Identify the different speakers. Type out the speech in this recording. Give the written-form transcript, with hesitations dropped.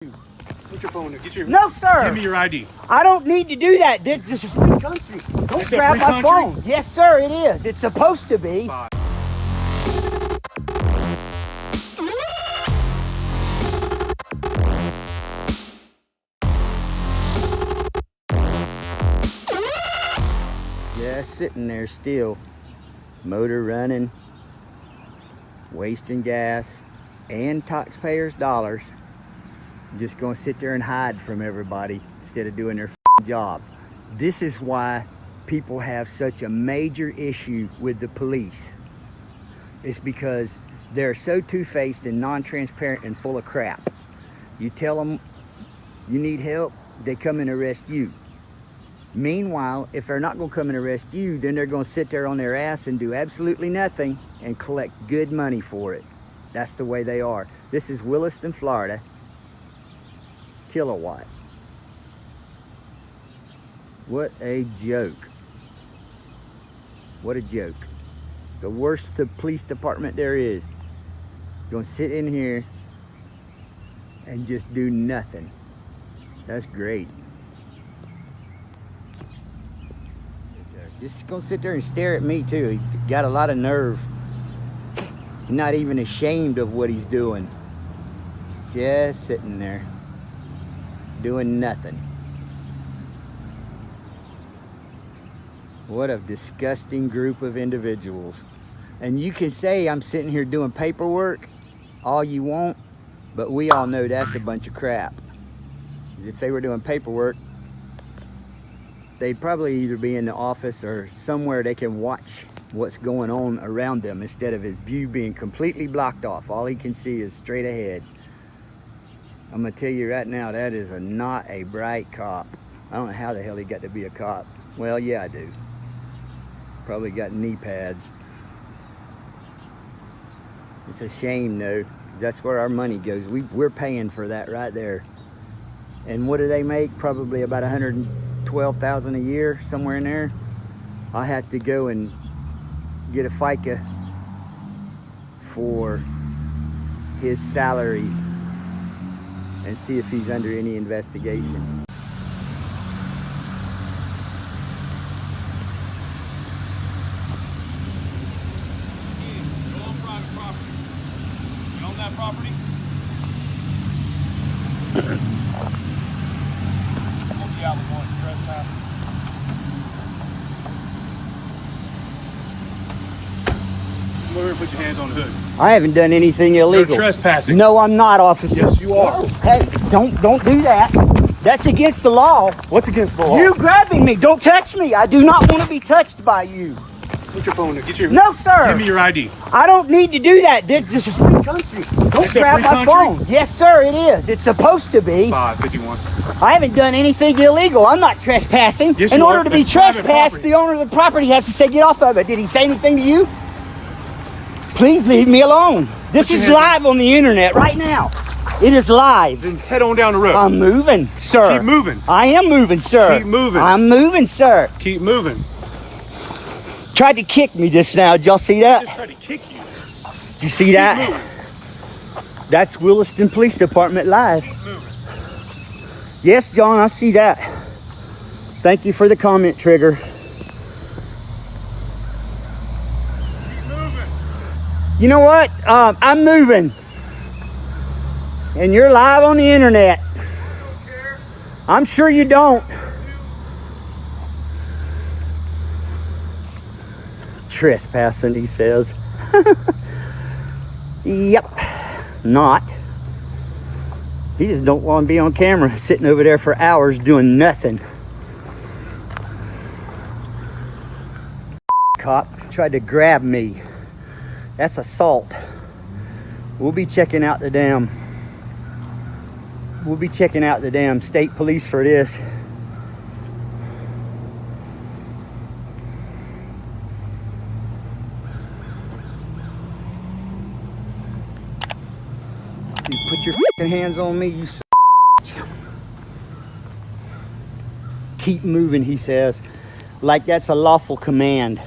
Speaker 1: Put your phone there. Get your.
Speaker 2: No, sir.
Speaker 1: Give me your ID.
Speaker 2: I don't need to do that. This is a free country. Don't
Speaker 1: It's a
Speaker 2: grab
Speaker 1: free
Speaker 2: my
Speaker 1: country?
Speaker 2: phone. Yes, sir, it is. It's supposed to be.
Speaker 1: Bye.
Speaker 2: Just sitting there still. Motor running. Wasting gas and taxpayers' dollars. Just gonna sit there and hide from everybody instead of doing their job. This is why people have such a major issue with the police. It's because they're so two-faced and non-transparent and full of crap. You tell them you need help, they come and arrest you. Meanwhile, if they're not gonna come and arrest you, then they're gonna sit there on their ass and do absolutely nothing and collect good money for it. That's the way they are. This is Williston, Florida. Kilowatt. What a joke. What a joke. The worst police department there is. Gonna sit in here and just do nothing. That's great. Just gonna sit there and stare at me too. He got a lot of nerve. Not even ashamed of what he's doing. Just sitting there. Doing nothing. What a disgusting group of individuals. And you can say I'm sitting here doing paperwork all you want, but we all know that's a bunch of crap. If they were doing paperwork, they'd probably either be in the office or somewhere they can watch what's going on around them instead of his view being completely blocked off. All he can see is straight ahead. I'm gonna tell you right now, that is not a bright cop. I don't know how the hell he got to be a cop. Well, yeah, I do. Probably got knee pads. It's a shame though. That's where our money goes. We're paying for that right there. And what do they make? Probably about $112,000 a year, somewhere in there. I have to go and get a FICA for his salary and see if he's under any investigation.
Speaker 1: You're on private property. You own that property? Won't be out with one trespassing. Come over here and put your hands on the hood.
Speaker 2: I haven't done anything illegal.
Speaker 1: You're trespassing.
Speaker 2: No, I'm not, officer.
Speaker 1: Yes, you are.
Speaker 2: Hey, don't do that. That's against the law.
Speaker 1: What's against the law?
Speaker 2: You grabbing me. Don't touch me. I do not want to be touched by you.
Speaker 1: Put your phone there. Get your.
Speaker 2: No, sir.
Speaker 1: Give me your ID.
Speaker 2: I don't need to do that. This is a free country. Don't
Speaker 1: It's a
Speaker 2: grab
Speaker 1: free
Speaker 2: my
Speaker 1: country?
Speaker 2: phone. Yes, sir, it is. It's supposed to be.
Speaker 1: 551.
Speaker 2: I haven't done anything illegal. I'm not trespassing.
Speaker 1: Yes,
Speaker 2: In
Speaker 1: you
Speaker 2: order
Speaker 1: are.
Speaker 2: to be
Speaker 1: It's private
Speaker 2: trespassed,
Speaker 1: property.
Speaker 2: the owner of the property has to say, get off of it. Did he say anything to you? Please leave me alone. This
Speaker 1: Put your
Speaker 2: is
Speaker 1: hands
Speaker 2: live on the internet right now. It is live.
Speaker 1: Then head on down the road.
Speaker 2: I'm moving, sir.
Speaker 1: Keep moving.
Speaker 2: I am moving, sir.
Speaker 1: Keep moving.
Speaker 2: I'm moving, sir.
Speaker 1: Keep moving.
Speaker 2: Tried to kick me just now. Did y'all see
Speaker 1: I just
Speaker 2: that?
Speaker 1: tried to kick you.
Speaker 2: You see that?
Speaker 1: Keep moving.
Speaker 2: That's Williston Police Department live.
Speaker 1: Keep moving.
Speaker 2: Yes, John, I see that. Thank you for the comment, Trigger.
Speaker 1: Keep moving.
Speaker 2: You know what? I'm moving. And you're live on the internet.
Speaker 1: You don't care.
Speaker 2: I'm sure you don't. Trespassing, he says. Yep. Not. He just don't want to be on camera sitting over there for hours doing nothing. Cop tried to grab me. That's assault. We'll be checking out the damn state police for this. You put your fucking hands on me, you son of a bitch. Keep moving, he says, like that's a lawful command.